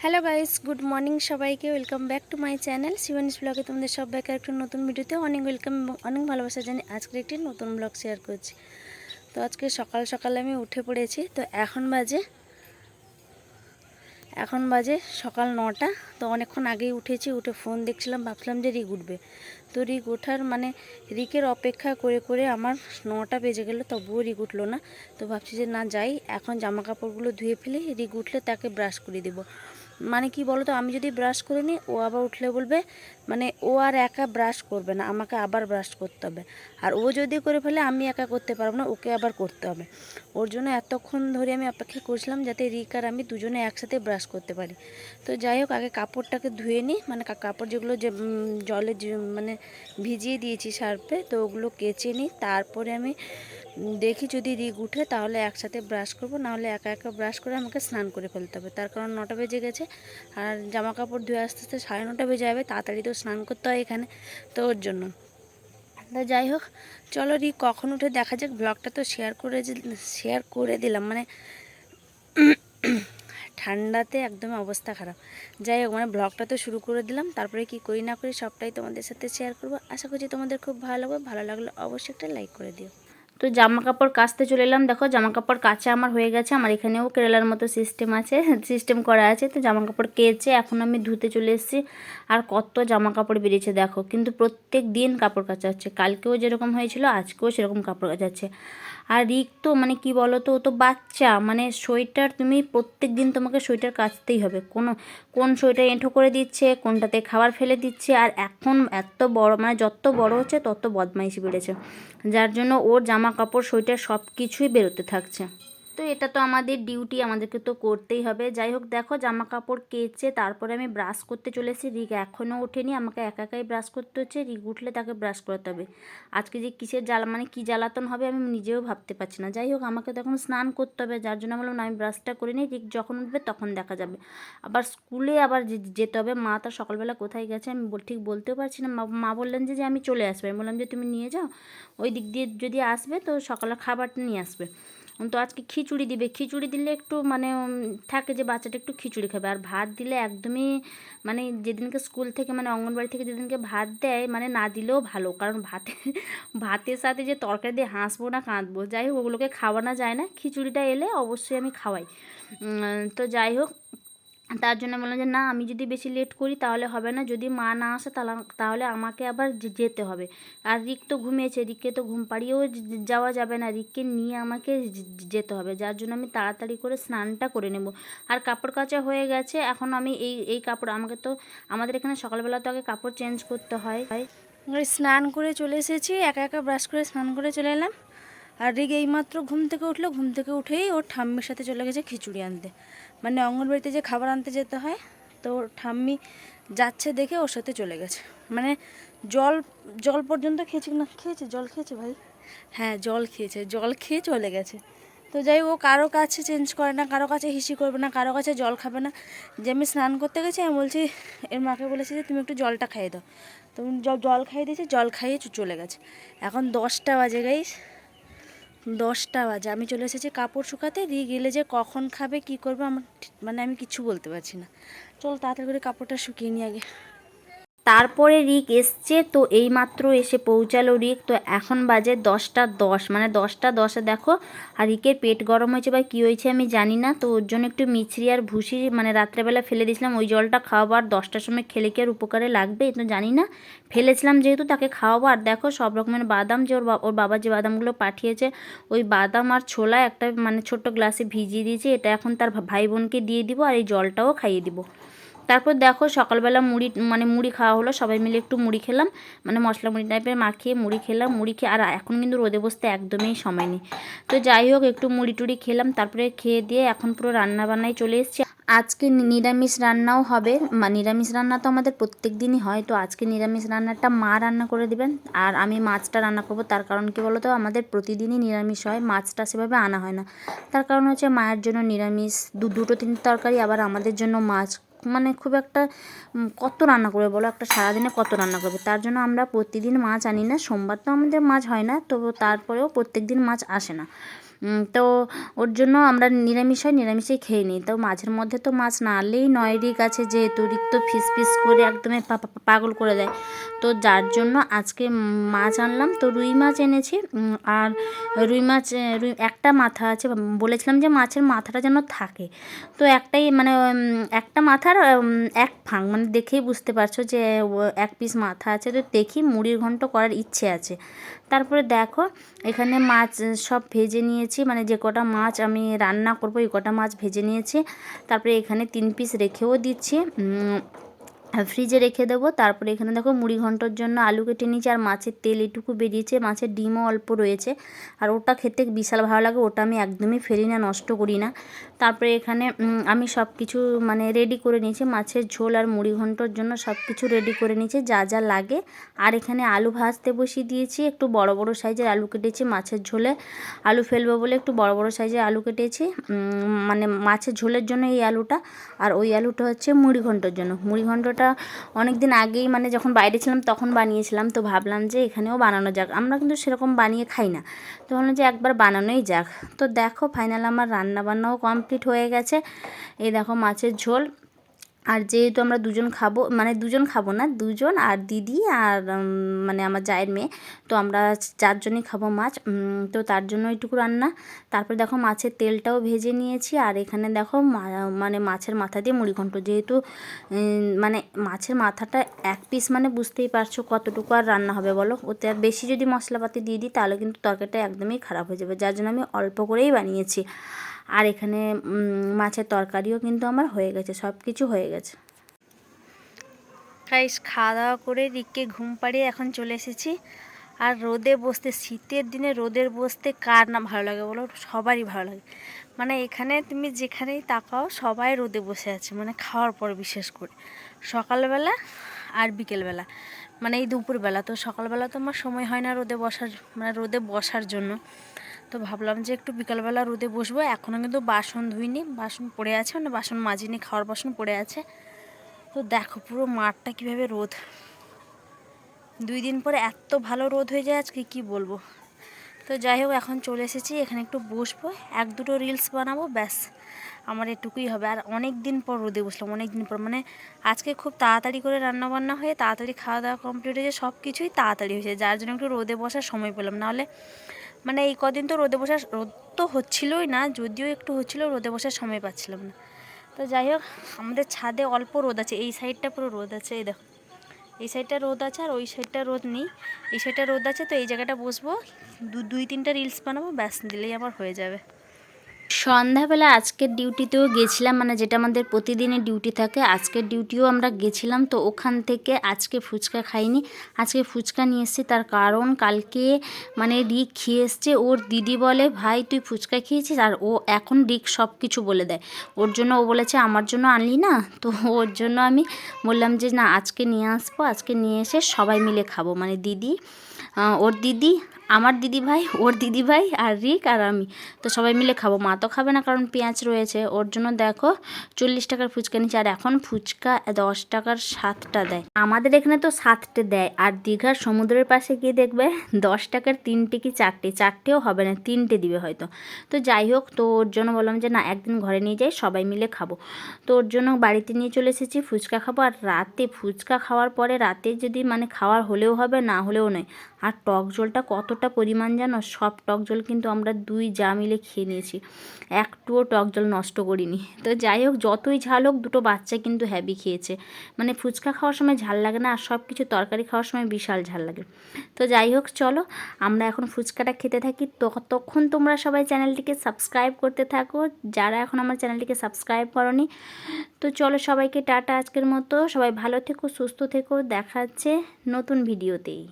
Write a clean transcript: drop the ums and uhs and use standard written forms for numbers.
Hello guys, good morning সবাইকে। Welcome back to my channel Shivani's ব্লগে তোমাদের সবাইকে একটা নতুন ভিডিওতে অনেক ওয়েলকাম এবং অনেক ভালোবাসা জানি। আজকে একটি নতুন ব্লগ শেয়ার করছি। তো আজকে সকাল সকাল আমি উঠে পড়েছি। তো এখন বাজে সকাল 9টা। তো অনেকক্ষণ আগেই উঠেছি, উঠে ফোন দেখছিলাম, ভাবছিলাম যে রিক উঠবে। তো রিক ওঠার রিকের অপেক্ষা করে করে আমার 9টা বেজে গেল, তবুও রিক উঠলো না। তো ভাবছি যে না যাই, এখন জামা কাপড়গুলো ধুয়ে ফেলি, রিক উঠলে তাকে ব্রাশ করে দেবো। কি বলো তো, আমি যদি ব্রাশ করে নিই, ও আবার উঠলে বলবে ও আর একা ব্রাশ করবে না, আমাকে আবার ব্রাশ করতে হবে। আর ও যদি করে ফেলে আমি একা করতে পারবো না, ওকে আবার করতে হবে। ওর জন্য এতক্ষণ ধরে আমি অপেক্ষা করছিলাম যাতে রিক আর আমি দুজনে একসাথে ব্রাশ করতে পারি। তো যাই হোক, আগে কাপড়টাকে ধুয়ে নিই, কাপড় যেগুলো যে জলে ভিজিয়ে দিয়েছি সার্ফে, তো ওগুলো কেচে নিই। তারপরে আমি দেখি যদি রিক উঠে তাহলে একসাথে ব্রাশ করব, নাহলে একা একা ব্রাশ করে আমাকে স্নান করে ফেলতে হবে। তার কারণ 9টা বেজে গেছে, আর জামা কাপড় ধুয়ে আস্তে আস্তে 9:30 বেজে যাবে। তাড়াতাড়ি তো স্নান করতে হয় এখানে, তো ওর জন্য। তো যাই হোক, চলো রিক কখন উঠে দেখা যাক। ব্লগটা তো শেয়ার করে দিলাম, ঠান্ডাতে একদম অবস্থা খারাপ। যাই হোক, ব্লগটা তো শুরু করে দিলাম, তারপরে কি করি না করি সবটাই তোমাদের সাথে শেয়ার করবো। আশা করছি তোমাদের খুব ভালো লাগবে। ভালো লাগলে অবশ্যই একটা লাইক করে দিও। তো জামা কাপড় কাচতে চলে এলাম। দেখো জামা কাপড় কাচা আমার হয়ে গেছে। আমার এখানেও কেরালার মতো সিস্টেম করা আছে। তো জামা কাপড় কেচে এখন আমি ধুতে চলে এসেছি। আর কত জামা কাপড় বেরিয়েছে দেখো, কিন্তু প্রত্যেক দিন কাপড় কাচা হচ্ছে। কালকেও যেরকম হয়েছিল আজকেও সেরকম কাপড় কাচা হচ্ছে। আর রিক তো কি বলো তো, ও তো বাচ্চা, সোয়েটার তুমি প্রত্যেক দিন তোমাকে সোয়েটার কাচতেই হবে। কোন সোয়েটার এঁঠো করে দিচ্ছে, কোনটাতে খাবার ফেলে দিচ্ছে। আর এখন এত বড়, যত বড় হচ্ছে তত বদমাইশি বেড়েছে, যার জন্য ওর জামা কাপড় সোয়েটার সব কিছুই বেরোতে থাকছে। তো এটা তো আমাদের ডিউটি, আমাদেরকে তো করতেই হবে। যাই হোক, দেখো জামা কাপড় কেচে তারপরে আমি ব্রাশ করতে চলেছি। রিক এখনও ওঠেনি, আমাকে একাই ব্রাশ করতে হচ্ছে। রিক উঠলে তাকে ব্রাশ করতে হবে। আজকে যে কিসের কী জ্বালাতন হবে আমি নিজেও ভাবতে পারছি না। যাই হোক, আমাকে তো এখন স্নান করতে হবে, যার জন্য বললাম আমি ব্রাশটা করে নিই, রিক যখন উঠবে তখন দেখা যাবে। আবার স্কুলে যেতে হবে। মা তার সকালবেলা কোথায় গেছে আমি ঠিক বলতেও পারছি না। মা বললেন যে আমি চলে আসবো। আমি বললাম যে তুমি নিয়ে যাও, ওই দিক দিয়ে যদি আসবে তো সকালে খাবারটা নিয়ে আসবে। তো আজকে খিচুড়ি দিবে। খিচুড়ি দিলে একটু থাকে যে বাচ্চাটা একটু খিচুড়ি খাবে। আর ভাত দিলে একদমই যেদিনকে স্কুল থেকে অঙ্গনবাড়ি থেকে যেদিনকে ভাত দেয়, না দিলেও ভালো। কারণ ভাতের সাথে যে তরকারি দিয়ে হাসবো না কাঁদবো। যাই হোক, ওগুলোকে খাওয়ানো যায় না। খিচুড়িটা এলে অবশ্যই আমি খাওয়াই। তো যাই হোক, তার জন্য বললাম যে না, আমি যদি বেশি লেট করি তাহলে হবে না। যদি মা না আসে তাহলে আমাকে আবার যেতে হবে। আর রিক তো ঘুমিয়েছে, রিককে তো ঘুম পাড়িয়েও যাওয়া যাবে না, রিককে নিয়ে আমাকে যেতে হবে। যার জন্য আমি তাড়াতাড়ি করে স্নানটা করে নেব। আর কাপড় কাচা হয়ে গেছে। এখন আমি এই কাপড় আমাদের এখানে সকালবেলা তো আগে কাপড় চেঞ্জ করতে হয়। স্নান করে চলে এসেছি, একা একা ব্রাশ করে স্নান করে চলে এলাম। আর রিক এইমাত্র ঘুম থেকে উঠলো, ঘুম থেকে উঠেই ওর ঠাম্মির সাথে চলে গেছে খিচুড়ি আনতে। অঙ্গনবাড়িতে যে খাবার আনতে যেতে হয়, তো ওর ঠাম্মি যাচ্ছে দেখে ওর সাথে চলে গেছে। জল জল পর্যন্ত খেয়েছে, জল খেয়েছে ভাই, হ্যাঁ জল খেয়েছে, জল খেয়ে চলে গেছে। তো যাই হোক, ও কারো কাছে চেঞ্জ করে না, কারো কাছে হিসি করবে না, কারো কাছে জল খাবে না। যে আমি স্নান করতে গেছি, আমি বলছি, এর মাকে বলেছি যে তুমি একটু জলটা খাইয়ে দাও। তো জল খাইয়ে দিয়েছে, জল খাইয়ে চলে গেছে। এখন 10টা বাজে গাইস, 10টা বাজে। আমি চলে এসেছি কাপড় শুকাতে। রিক গেলে যে কখন খাবে কি করবে আমার আমি কিছু বলতে পারছি না। চল তাড়াতাড়ি করে কাপড়টা শুকিয়ে নিই আগে। তারপরে রিক এসছে, তো এইমাত্র এসে পৌঁছালো রিক। তো এখন বাজে 10টা 10, 10টা 10-এ দেখো। আর রিকের পেট গরম হয়েছে বা কী হয়েছে আমি জানি না। তো ওর জন্য একটু মিছরি আর ভুসি রাত্রেবেলা ফেলে দিয়েছিলাম, ওই জলটা খাওয়াবো। আর 10টার সময় খেলে কি আর উপকারে লাগবে এ তো জানি না, ফেলেছিলাম যেহেতু তাকে খাওয়াবো। আর দেখো সব রকমের বাদাম, যে ওর বাবা যে বাদামগুলো পাঠিয়েছে, ওই বাদাম আর ছোলা একটা ছোট্ট গ্লাসে ভিজিয়ে দিয়েছি। এটা এখন তার ভাই বোনকে দিয়ে দিব, আর এই জলটাও খাইয়ে দিব। তারপর দেখো সকালবেলা মুড়ি খাওয়া হলো, সবাই মিলে একটু মুড়ি খেলাম, মশলা মুড়ি টাইপের মাখিয়ে মুড়ি খেলাম। আর এখন কিন্তু রোদে বসতে একদমই সময় নেই। তো যাই হোক, একটু মুড়ি টুড়ি খেলাম, তারপরে খেয়ে দিয়ে এখন পুরো রান্না বান্নায় চলে এসেছি। আজকে নিরামিষ রান্নাও হবে। নিরামিষ রান্না তো আমাদের প্রত্যেক দিনই হয়। তো আজকে নিরামিষ রান্নাটা মা রান্না করে দিবেন, আর আমি মাছটা রান্না করবো। তার কারণ কি বলো তো, আমাদের প্রতিদিনই নিরামিষ হয়, মাছটা সেভাবে আনা হয় না। তার কারণ হচ্ছে মায়ের জন্য নিরামিষ দুটো তিনটে তরকারি, আবার আমাদের জন্য মাছ। খুব একটা কত রান্না করবে বলো, একটা সারাদিনে কত রান্না করবে। তার জন্য আমরা প্রতিদিন মাছ আনি না। সোমবার তো আমাদের মাছ হয় না, তবু তারপরেও প্রত্যেক দিন মাছ আসে না। তো ওর জন্য আমরা নিরামিষেই খেয়ে নিই। তো মাঝের মধ্যে তো মাছ না আনলেই নয়। রিক আছে যেহেতু, রিক তো ফিস করে একদমই পাগল করে দেয়। তো যার জন্য আজকে মাছ আনলাম। তো রুই মাছ এনেছি। আর রুই মাছ একটা মাথা আছে, বলেছিলাম যে মাছের মাথাটা যেন থাকে। তো একটাই মানে একটা মাথার এক ফাং, মানে দেখেই বুঝতে পারছো যে এক পিস মাথা আছে। তো দেখি মুড়ির ঘন্ট করার ইচ্ছে আছে। তারপরে দেখো এখানে মাছ সব ভেজে নিয়েছি, মানে যে কটা মাছ আমি রান্না করবো এই কটা মাছ ভেজে নিয়েছি। তারপরে এখানে 3 পিস রেখেও দিচ্ছি, ফ্রিজে রেখে দেবো। তারপরে এখানে দেখো মুড়ি ঘন্টর জন্য আলু কেটে নিয়েছি, আর মাছের তেল এটুকু বেরিয়েছে, মাছের ডিমও অল্প রয়েছে। আর ওটা খেতে বিশাল ভালো লাগে, ওটা আমি একদমই ফেলি না, নষ্ট করি না। তারপরে এখানে আমি সব কিছু মানে রেডি করে নিয়েছি, মাছের ঝোল আর মুড়ি ঘন্টর জন্য সব কিছু রেডি করে নিয়েছি যা যা লাগে। আর এখানে আলু ভাজতে বসিয়ে দিয়েছি, একটু বড় বড় সাইজের আলু কেটেছি, মাছের ঝোলে আলু ফেলবো বলে একটু বড় বড় সাইজের আলু কেটেছি, মানে মাছের ঝোলের জন্য এই আলুটা। আর ওই আলুটা হচ্ছে মুড়ি ঘন্টর জন্য। মুড়ি ঘন্টটা অনেক দিন আগেই মানে যখন বাইরে ছিলাম তখন বানিয়েছিলাম, তো ভাবলাম যে এখানেও বানানো যাক। আমরা কিন্তু সেরকম বানিয়ে খাই না, তো ভাবলাম যে একবার বানানোই যাক। তো দেখো ফাইনাল আমার রান্না বান্নাও কমপ্লিট হয়ে গেছে। এই দেখো মাছের ঝোল। আর যেহেতু আমরা দুজন খাবো, মানে দুজন খাবো না, দুজন আর দিদি আর মানে আমার জায়ের মেয়ে, তো আমরা 4 জনই খাবো মাছ। তো তার জন্য এইটুকু রান্না। তারপরে দেখো মাছের তেলটাও ভেজে নিয়েছি। আর এখানে দেখো মানে মাছের মাথা দিয়ে মুড়ি ঘন্ট, যেহেতু মানে মাছের মাথাটা এক পিস, মানে বুঝতেই পারছো কতটুকু আর রান্না হবে বলো। ওতে আর বেশি যদি মশলাপাতি দিয়ে দিই তাহলে কিন্তু তরকারিটা একদমই খারাপ হয়ে যাবে, যার জন্য আমি অল্প করেই বানিয়েছি। আর এখানে মাছের তরকারিও কিন্তু আমার হয়ে গেছে, সব কিছু হয়ে গেছে। গাইস খাওয়া দাওয়া করে রিককে ঘুম পাড়িয়ে এখন চলে এসেছি। আর রোদে বসতে, শীতের দিনে রোদের বসতে কার না ভালো লাগে বলো, সবারই ভালো লাগে। মানে এখানে তুমি যেখানেই তাকাও সবাই রোদে বসে আছে, মানে খাওয়ার পর বিশেষ করে সকালবেলা আর বিকেলবেলা, মানে এই দুপুরবেলা। তো সকালবেলা তো আমার সময় হয় না রোদে বসার, মানে রোদে বসার জন্য। তো ভাবলাম যে একটু বিকালবেলা রোদে বসবো। এখনও কিন্তু বাসন ধুইনি, বাসন পড়ে আছে, মানে বাসন মাজিনি, খাওয়ার বাসন পড়ে আছে। তো দেখো পুরো মাঠটা কীভাবে রোদ, 2 দিন পরে এত ভালো রোদ হয়ে যায় আজকে কি বলবো। তো যাই হোক এখন চলে এসেছি, এখানে একটু বসবো, 1-2টো রিলস বানাবো, ব্যাস আমার এটুকুই হবে। আর অনেক দিন পর রোদে বসলাম, অনেক দিন পর, মানে আজকে খুব তাড়াতাড়ি করে রান্নাবান্না হয়ে তাড়াতাড়ি খাওয়া দাওয়া কমপ্লিট হয়েছে, সব কিছুই তাড়াতাড়ি হয়েছে, যার জন্য একটু রোদে বসার সময় পেলাম। নাহলে মানে এই কদিন তো রোদে বসার, রোদ তো হচ্ছিলই না, যদিও একটু হচ্ছিলো, রোদে বসার সময় পাচ্ছিলাম না। তো যাই হোক আমাদের ছাদে অল্প রোদ আছে, এই সাইডটা পুরো রোদ আছে, এই দেখো এই সাইডটা রোদ আছে, আর ওই সাইডটা রোদ নেই, এই সাইডটা রোদ আছে। তো এই জায়গাটা বসবো, 2-3টা রিলস বানাবো, ব্যাস দিলেই আমার হয়ে যাবে। সন্ধ্যাবেলা আজকের ডিউটিতেও গেছিলাম, মানে যেটা আমাদের প্রতিদিনের ডিউটি থাকে, আজকের ডিউটিও আমরা গেছিলাম। তো ওখান থেকে আজকে ফুচকা খাইনি, আজকে ফুচকা নিয়ে এসেছি। তার কারণ কালকে মানে রিক খেয়ে এসছে, ওর দিদি বলে ভাই তুই ফুচকা খেয়েছিস, আর ও এখন রিক সব কিছু বলে দেয়। ওর জন্য ও বলেছে আমার জন্য আনলি না, তো ওর জন্য আমি বললাম যে না আজকে নিয়ে আসবো, আজকে নিয়ে এসে সবাই মিলে খাবো, মানে দিদি, ওর দিদি, আমার দিদি ভাই, ওর দিদি ভাই আর রিক আর আমি, তো সবাই মিলে খাবো। মা তো খাবে না কারণ পেঁয়াজ রয়েছে। ওর জন্য দেখো 40 টাকার ফুচকা নিচ্ছে, আর এখন ফুচকা 10 টাকার 7টা দেয়। আমাদের এখানে তো 7টে দেয়, আর দীঘার সমুদ্রের পাশে গিয়ে দেখবে 10 টাকার 3টে কি 4টে, 4টেও হবে না, 3টে দিবে হয়তো। তো যাই হোক, তো ওর জন্য বললাম যে না একদিন ঘরে নিয়ে যাই, সবাই মিলে খাবো। তো ওর জন্য বাড়িতে নিয়ে চলে এসেছি, ফুচকা খাবো। আর রাতে ফুচকা খাওয়ার পরে রাতে যদি মানে খাওয়ার হলেও হবে, না হলেও নয়। আর টক জলটা কতটা পরিমাণ জানো, সব টক জল কিন্তু আমরা 2 যা মিলে খেয়ে নিয়েছি, একটুও টক জল নষ্ট করিনি। তো যাই হোক যতই ঝাল হোক, 2টো বাচ্চা কিন্তু হ্যাভি খেয়েছে, মানে ফুচকা খাওয়ার সময় ঝাল লাগে না, আর সব কিছু তরকারি খাওয়ার সময় বিশাল ঝাল লাগে। তো যাই হোক চলো আমরা এখন ফুচকাটা খেতে থাকি। ততক্ষণ তোমরা সবাই চ্যানেলটিকে সাবস্ক্রাইব করতে থাকো, যারা এখন আমার চ্যানেলটিকে সাবস্ক্রাইব করনি। তো চলো সবাইকে টাটা আজকের মতো, সবাই ভালো থেকো, সুস্থ থেকো, দেখা হচ্ছে নতুন ভিডিওতেই।